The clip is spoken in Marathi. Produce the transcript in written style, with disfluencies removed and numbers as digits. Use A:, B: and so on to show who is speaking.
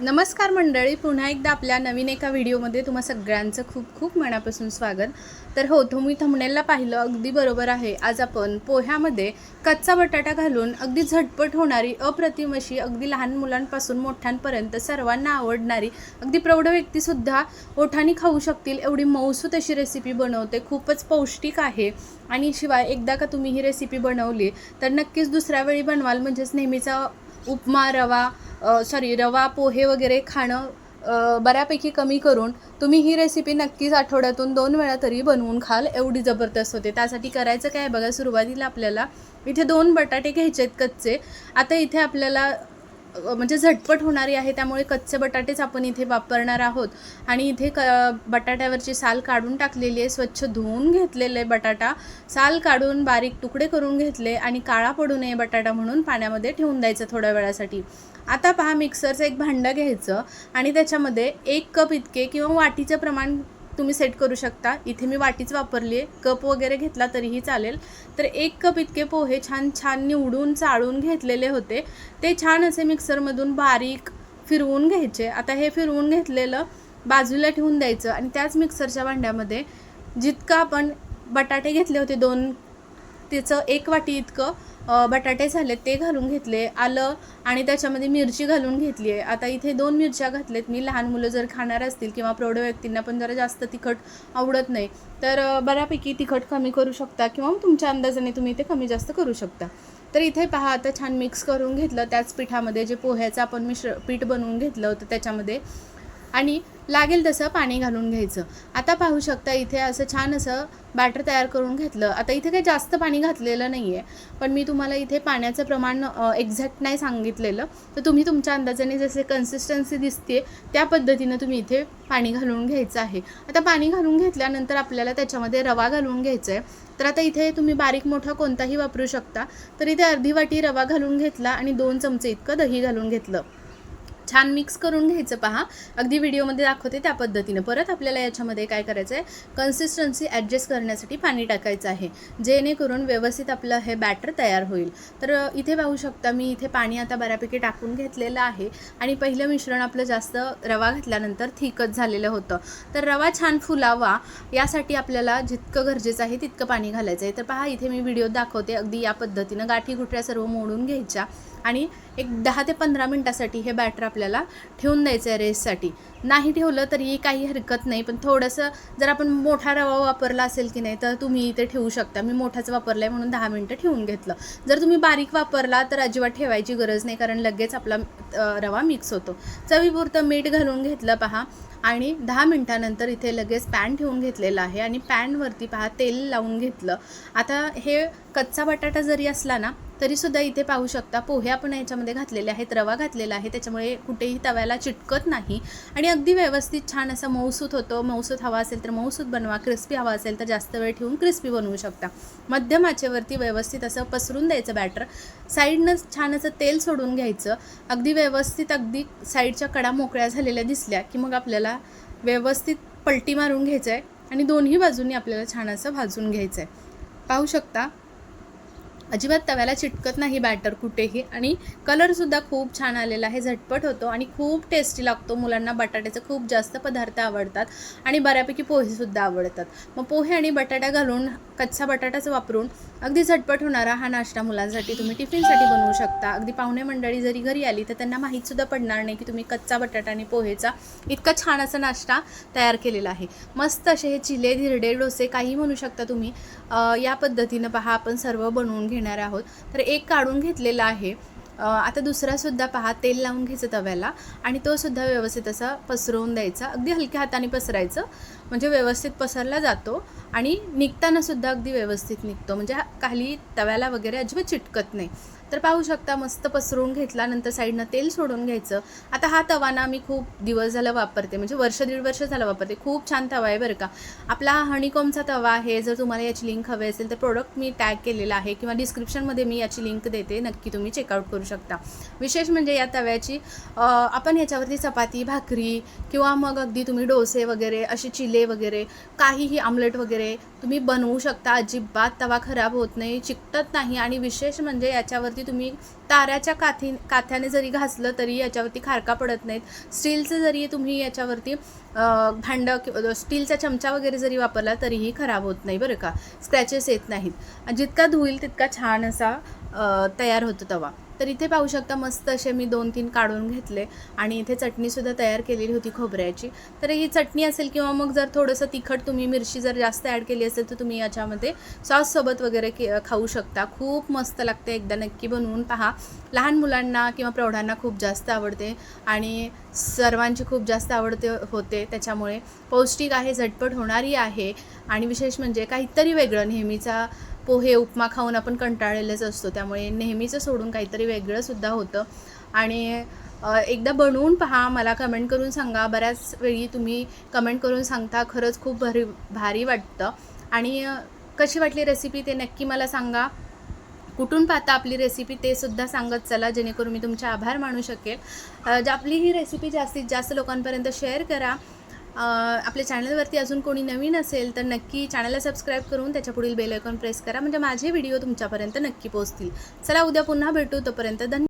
A: नमस्कार मंडळी, पुन्हा एकदा आपल्या नवीन एका व्हिडिओमध्ये तुम्हा सगळ्यांचं खूप खूप मनापासून स्वागत. तर हो, तुम्ही थंबनेलला पाहिलं अगदी बरोबर आहे. आज आपण पोह्यामध्ये कच्चा बटाटा घालून अगदी झटपट होणारी, अप्रतिम अशी, अगदी लहान मुलांपासून मोठ्यांपर्यंत सर्वांना आवडणारी, अगदी प्रौढ व्यक्तीसुद्धा ओठाने खाऊ शकतील एवढी मऊसूत अशी रेसिपी बनवते. खूपच पौष्टिक आहे आणि शिवाय एकदा का तुम्ही ही रेसिपी बनवली तर नक्कीच दुसऱ्या वेळी बनवाल. म्हणजेच नेहमीचा उपमा रवा पोहे वगैरे खाणं बऱ्यापैकी कमी करून तुम्ही ही रेसिपी नक्कीच आठवड्यातून 2 वेळा तरी बनवून खाल, एवढी जबरदस्त होते. त्यासाठी करायचं काय बघा, सुरुवातीला आपल्याला इथे 2 बटाटे घ्यायचे आहेत कच्चे. आता इथे आपल्याला म्हणजे झटपट होणारी आहे त्यामुळे कच्चे बटाटेच आपण इथे वापरणार आहोत. आणि इथे बटाट्यावरची साल काढून टाकलेली आहे, स्वच्छ धुवून घेतलेले बटाटा साल काढून बारीक तुकडे करून घेतले आणि काळा पडू नये बटाटा म्हणून पाण्यामध्ये ठेवून द्यायचं थोड्या वेळासाठी. आता पहा, मिक्सरचं एक भांडं घ्यायचं आणि त्याच्यामध्ये 1 कप इतके किंवा वाटीचं प्रमाण तुम्ही सेट करू शकता. इथे मी वाटीच वापरली आहे, कप वगैरे घेतला तरीही चालेल. तर 1 कप इतके पोहे छान निवडून चाळून घेतलेले होते. ते छान असे मिक्सरमधून बारीक फिरवून घ्यायचे. आता हे फिरवून घेतलेलं बाजूला ठेवून द्यायचं आणि त्याच मिक्सरच्या भांड्यामध्ये जितकं आपण बटाटे घेतले होते 2, त्याचं 1 वाटी इतकं बटाटे झाले ते घालून घेतले. आलं आणि त्याच्यामध्ये मिरची घालून घेतली आहे. आता इथे 2 मिरच्या घातलेत मी. लहान मुलं जर खाणार असतील किंवा प्रौढ व्यक्तींना पण जरा जास्त तिखट आवडत नाही तर बऱ्यापैकी तिखट कमी करू शकता किंवा तुमच्या अंदाजाने तुम्ही ते कमी जास्त करू शकता. तर इथे पहा, आता छान मिक्स करून घेतलं. त्याच पिठामध्ये जे पोह्याचं आपण पीठ बनवून घेतलं होतं त्याच्यामध्ये आणि लागेल तसं पाणी घालून घ्यायचं. आता पाहू शकता इथे असं छान असं बॅटर तयार करून घेतलं. आता इथे काही जास्त पाणी घातलेलं नाही आहे, पण मी तुम्हाला इथे पाण्याचं प्रमाण एक्झॅक्ट नाही सांगितलेलं. तर तुम्ही तुमच्या अंदाजाने जसे कन्सिस्टन्सी दिसते त्या पद्धतीनं तुम्ही इथे पाणी घालून घ्यायचं आहे. आता पाणी घालून घेतल्यानंतर आपल्याला त्याच्यामध्ये रवा घालून घ्यायचा आहे. तर आता इथे तुम्ही बारीक मोठा कोणताही वापरू शकता. तर इथे अर्धी वाटी रवा घालून घेतला आणि 2 चमचे इतकं दही घालून घेतलं. छान मिक्स करून घ्यायचं. पहा, अगदी व्हिडिओमध्ये दाखवते त्या पद्धतीनं. परत आपल्याला याच्यामध्ये काय करायचं आहे, कन्सिस्टन्सी ॲडजस्ट करण्यासाठी पाणी टाकायचं आहे, जेणेकरून व्यवस्थित आपलं हे बॅटर तयार होईल. तर इथे पाहू शकता मी इथे पाणी आता बऱ्यापैकी टाकून घेतलेलं आहे आणि पहिलं मिश्रण आपलं जास्त रवा घातल्यानंतर थिकच झालेलं होतं. तर रवा छान फुलावा यासाठी आपल्याला जितकं गरजेचं आहे तितकं पाणी घालायचं आहे. तर पहा, इथे मी व्हिडिओ दाखवते अगदी या पद्धतीनं गाठी गुठऱ्या सर्व मोडून घ्यायच्या आणि एक 10 ते 15 मिनटासाठी हे बॅटर आपल्याला ठेवून द्यायचं आहे रेस्टसाठी. नाही ठेवलं तरी काही हरकत नाही, पण थोडंसं जर आपण मोठा रवा वापरला असेल की नाही तर तुम्ही इथे ठेवू शकता. मी मोठाच वापरला आहे म्हणून 10 मिनटं ठेवून घेतलं. जर तुम्ही बारीक वापरला तर अजिबात ठेवायची गरज नाही, कारण लगेच आपला रवा मिक्स होतो. चवीपुरतं मीठ घालून घेतलं पहा आणि 10 मिनटानंतर इथे लगेच पॅन ठेवून घेतलेला आहे आणि पॅनवरती पहा तेल लावून घेतलं. आता हे कच्चा बटाटा जरी असला ना तरीसुद्धा इथे पाहू शकता पोहे आपण याच्यामध्ये घातलेले आहेत, रवा घातलेला आहे, त्याच्यामुळे कुठेही तव्याला चिटकत नाही आणि अगदी व्यवस्थित छान असं मऊसूत होतं. मऊसूत हवा असेल तर मऊसूत बनवा, क्रिस्पी हवा असेल तर जास्त वेळ ठेवून क्रिस्पी बनवू शकता. मध्यम आचेवरती व्यवस्थित असं पसरून द्यायचं बॅटर. साईडनं छान असं तेल सोडून घ्यायचं. अगदी व्यवस्थित अगदी साईडच्या कडा मोकळ्या झालेल्या दिसल्या की मग आपल्याला व्यवस्थित पलटी मारून घ्यायचं आहे आणि दोन्ही बाजूंनी आपल्याला छान असं भाजून घ्यायचं आहे. पाहू शकता अजिबात तव्याला चिटकत नाही बॅटर कुठेही आणि कलरसुद्धा खूप छान आलेला आहे. झटपट होतो आणि खूप टेस्टी लागतो. मुलांना बटाट्याचे खूप जास्त पदार्थ आवडतात आणि बऱ्यापैकी पोहेसुद्धा आवडतात. मग पोहे आणि बटाटा घालून कच्चा बटाटाच वापरून अगदी झटपट होणारा हा नाश्ता मुलांसाठी तुम्ही टिफिनसाठी बनवू शकता. अगदी पाहुणे मंडळी जरी घरी आली तर त्यांना माहीतसुद्धा पडणार नाही की तुम्ही कच्चा बटाटा आणि पोहेचा इतका छान असा नाश्ता तयार केलेला आहे. मस्त असे हे चिले, धिरडे, डोसे काही म्हणू शकता तुम्ही. या पद्धतीनं पहा आपण सर्व बनवून घेणार आहोत. तर एक काढून घेतलेला आहे. आता दुसरासुद्धा पहा तेल लावून घ्यायचं तव्याला आणि तोसुद्धा व्यवस्थित असा पसरवून द्यायचा. अगदी हलक्या हाताने पसरायचं म्हणजे व्यवस्थित पसरला जातो आणि निघतानासुद्धा अगदी व्यवस्थित निघतो, म्हणजे खाली तव्याला वगैरे अजिबात चिटकत नाही. तर पाहू शकता मस्त पसरवून घेतल्यानंतर साईडनं तेल सोडून घ्यायचं. आता हा तवा ना मी खूप दिवस झालं वापरते, म्हणजे 1-1.5 वर्ष झालं वापरते. खूप छान तवा आहे बरं का. आपला हनीकॉमचा तवा आहे. जर तुम्हाला याची लिंक हवी असेल तर प्रोडक्ट मी टॅग केलेला आहे किंवा डिस्क्रिप्शनमध्ये मी याची लिंक देते, नक्की तुम्ही चेकआउट करू शकता. विशेष म्हणजे या तव्याची आपण याच्यावरती चपाती, भाकरी किंवा मग अगदी तुम्ही डोसे वगैरे असे चिले वगैरे काहीही आमलेट वगैरे तुम्ही बनवू शकता. अजिबात तवा खराब होत नाही, चिकटत नाही आणि विशेष म्हणजे याच्यावर याच्यावरती तुम्ही ताराच्या काथ्याने जरी घासलं तरी याच्यावरती खारका पडत नाहीत. स्टीलचं जरी तुम्ही याच्यावरती भांडं स्टीलचा चमचा वगैरे जरी वापरला तरीही खराब होत नाही बरं का, स्क्रॅचेस येत नाहीत. जितका धुईल तितका छान असा तयार होतो तवा. तर इथे पाहू शकता मस्त असे मी 2-3 काढून घेतले आणि इथे चटणीसुद्धा तयार केलेली होती खोबऱ्याची. तर ही चटणी असेल किंवा मग जर थोडंसं तिखट तुम्ही मिरची जर जास्त ॲड केली असेल तर तुम्ही याच्यामध्ये सॉससोबत वगैरे खाऊ शकता. खूप मस्त लागते, एकदा नक्की बनवून पहा. लहान मुलांना किंवा प्रौढांना खूप जास्त आवडते आणि सर्वांची खूप जास्त आवडते होते. त्याच्यामुळे पौष्टिक आहे, झटपट होणारी आहे आणि विशेष म्हणजे काहीतरी वेगळं. नेहमीचा पोहे उपमा खाऊन आपण कंटाळलेलेच असतो, त्यामुळे नेहमीचं सोडून काहीतरी वेगळंसुद्धा होतं. आणि एकदा बनवून पहा, मला कमेंट करून सांगा. बऱ्याच वेळी तुम्ही कमेंट करून सांगता, खरंच खूप भारी वाटतं. आणि कशी वाटली रेसिपी ते नक्की मला सांगा. कुठून पाहता आपली रेसिपी ते सुद्धा सांगत चला, जेणेकरून मी तुमचे आभार मानू शकेल. आपली ही रेसिपी जास्तीत जास्त लोकांपर्यंत शेअर करा. आपल्या चॅनलवरती अजून कोणी नवीन असेल तर नक्की चॅनलला सबस्क्राईब करून त्याच्या पुढील बेल आयकॉन प्रेस करा, म्हणजे माझे व्हिडिओ तुमच्यापर्यंत नक्की पोहोचतील. चला उद्या पुन्हा भेटू, तोपर्यंत धन्यवाद.